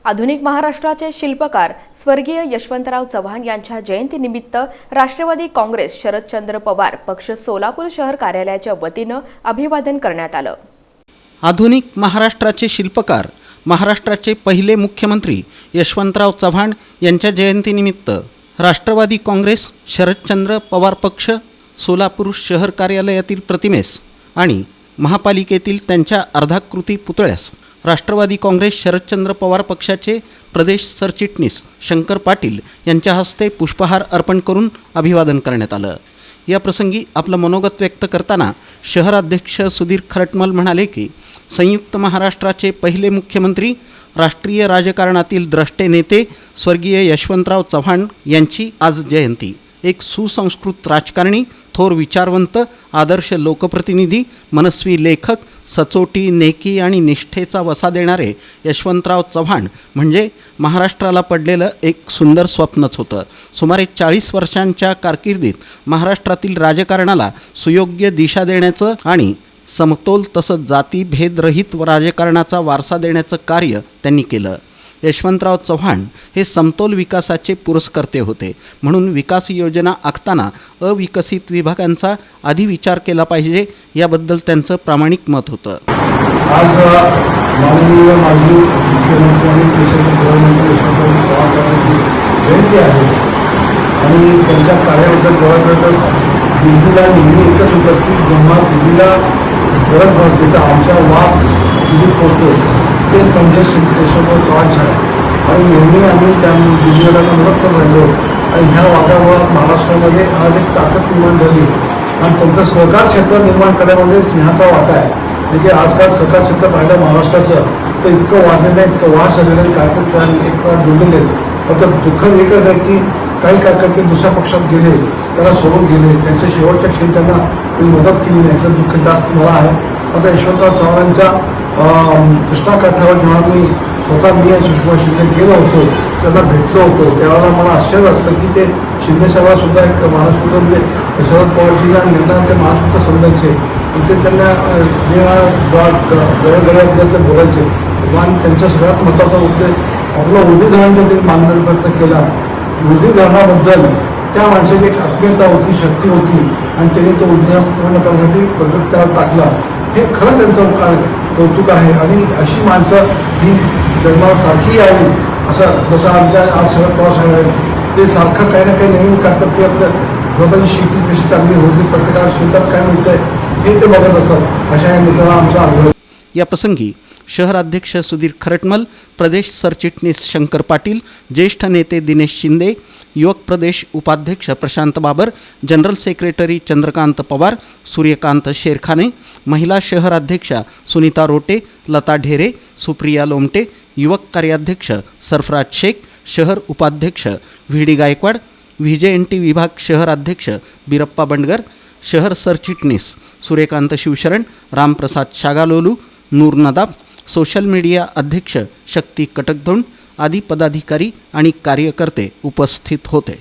आधुनिक महाराष्ट्राचे शिल्पकार स्वर्गीय यशवंतराव चव्हाण यांच्या जयंतीनिमित्त राष्ट्रवादी काँग्रेस शरदचंद्र पवार पक्ष सोलापूर शहर कार्यालयाच्या वतीनं अभिवादन करण्यात आलं। आधुनिक महाराष्ट्राचे शिल्पकार महाराष्ट्राचे पहिले मुख्यमंत्री यशवंतराव चव्हाण यांच्या जयंतीनिमित्त राष्ट्रवादी काँग्रेस शरदचंद्र पवार पक्ष सोलापूर शहर कार्यालयातील प्रतिमेस आणि महापालिकेतील त्यांच्या अर्धाकृती पुतळ्यास राष्ट्रवादी काँग्रेस शरदचंद्र पवार पक्षाचे प्रदेश सरचिटणीस शंकर पाटील यांच्या हस्ते पुष्पहार अर्पण करून अभिवादन करण्यात आलं। या प्रसंगी आपलं मनोगत व्यक्त करताना शहराध्यक्ष सुधीर खरटमल म्हणाले की संयुक्त महाराष्ट्राचे पहिले मुख्यमंत्री राष्ट्रीय राजकारणातील द्रष्टे नेते स्वर्गीय यशवंतराव चव्हाण यांची आज जयंती। एक सुसंस्कृत राजकारणी, थोर विचारवंत, आदर्श लोकप्रतिनिधी, मनस्वी लेखक, सचोटी, नेकी आणि निष्ठेचा वसा देणारे यशवंतराव चव्हाण म्हणजे महाराष्ट्राला पडलेलं एक सुंदर स्वप्नच होतं। सुमारे 40 वर्षांच्या कारकिर्दीत महाराष्ट्रातील राजकारणाला सुयोग्य दिशा देण्याचं आणि समतोल तसंच जातीभेदरहित राजकारणाचा वारसा देण्याचं कार्य त्यांनी केलं। यशवंतराव चव्हाण हे समतोल विकासाचे पुरस्कर्ते होते, म्हणून विकास योजना आखताना अविकसित विभागांचा आधी विचार केला पाहिजे याबद्दल त्यांचं प्रामाणिक मत होतं। आज माननीय माजी मुख्यमंत्री आणि देशाचे गृहमंत्री यशवंतराव चव्हाण यांची जयंती आहे आणि त्यांच्या कार्याबद्दल बोलायचं तर दिल्लीला नेहमी एकच होतं की जेव्हा दिल्लीला गरज भासते तर आमचा वाद दिल्लीत पोहोचतो ते म्हणजे यशवंतराव चव्हाण साहेब आणि नेहमी आम्ही त्या दिल्लीला मदत करत राहिलो आणि ह्या वादामुळे महाराष्ट्रामध्ये आज एक ताकद निर्माण झाली आणि त्यांचं सहकार क्षेत्र निर्माण करण्यामध्ये सिंहाचा वाटा आहे। म्हणजे आजकाल सहकार क्षेत्र पाहिलं महाराष्ट्राचं तर इतकं वाढलेलं आहे, इतकं वाढ झालेलं आहे, कार्यकर्ते एक वेळा जोडलेले आहेत। फक्त दुःखद एकच आहे की काही कार्यकर्ते दुसऱ्या पक्षात गेले, त्याला सोडून गेले, त्यांच्या शेवटच्या क्षणी त्यांना कोणी मदत केली नाही, याचं दुःख जास्त मला आहे। आता यशवंतराव चव्हाणांच्या कृष्णाकाठावर जेव्हा मी स्वतः मी आणि सुषमा शिंदे गेलो होतो, त्यांना भेटलो होतो, त्यावेळेला मला आश्चर्य वाटलं की ते शिंदे साहेबांसुद्धा एक महाराष्ट्र म्हणजे शरद पवारजींना निर्णय ते महाराष्ट्र समजायचे, पण ते त्यांना गळगळ्याबद्दल बोलायचे आणि त्यांच्या सगळ्यात महत्त्वाचा उद्देश आपला उर्दू धरणाचा त्यांनी मानण्याचा प्रयत्न केला। उर्दू धरणाबद्दल त्या माणसाची एक आत्मीयता होती, शक्ती होती आणि त्यांनी तो उद्या पूर्ण करण्यासाठी प्रोजेक्ट त्यावर टाकला। हे खरंच त्यांचं कौतुक आहे आणि अशी माणसं ही जन्मासारखी यावी असं जसं आमच्या आज शरद पवार साहेब आहेत ते सारखं काही ना काही नवीन करतात की आपल्या स्वतःची शेती कशी चांगली होती, प्रत्येकाला शेतात काय मिळतंय हे ते बघत असतात। अशा या मित्रांना आमचा आग्रह। या प्रसंगी शहराध्यक्ष सुधीर खरटमल, प्रदेश सरचिटणीस शंकर पाटील, ज्येष्ठ नेते दिनेश शिंदे, युवक प्रदेश उपाध्यक्ष प्रशांत बाबर, जनरल सेक्रेटरी चंद्रकांत पवार, सूर्यकांत शेरखाने, महिला शहर अध्यक्षा सुनीता रोटे, लता ढेरे, सुप्रिया लोमटे, युवक कार्याध्यक्ष सरफराज शेख, शहर उपाध्यक्ष व्ही.डी. गायकवाड, व्ही.जे.एन.टी. विभाग शहर अध्यक्ष बिरप्पा बंडगर, शहर सरचिटणीस सूर्यकांत शिवशरण, रामप्रसाद शागालोलू, नूर नदाब, सोशल मीडिया अध्यक्ष शक्ती कटकधोंड आदी पदाधिकारी आणि कार्यकर्ते उपस्थित होते।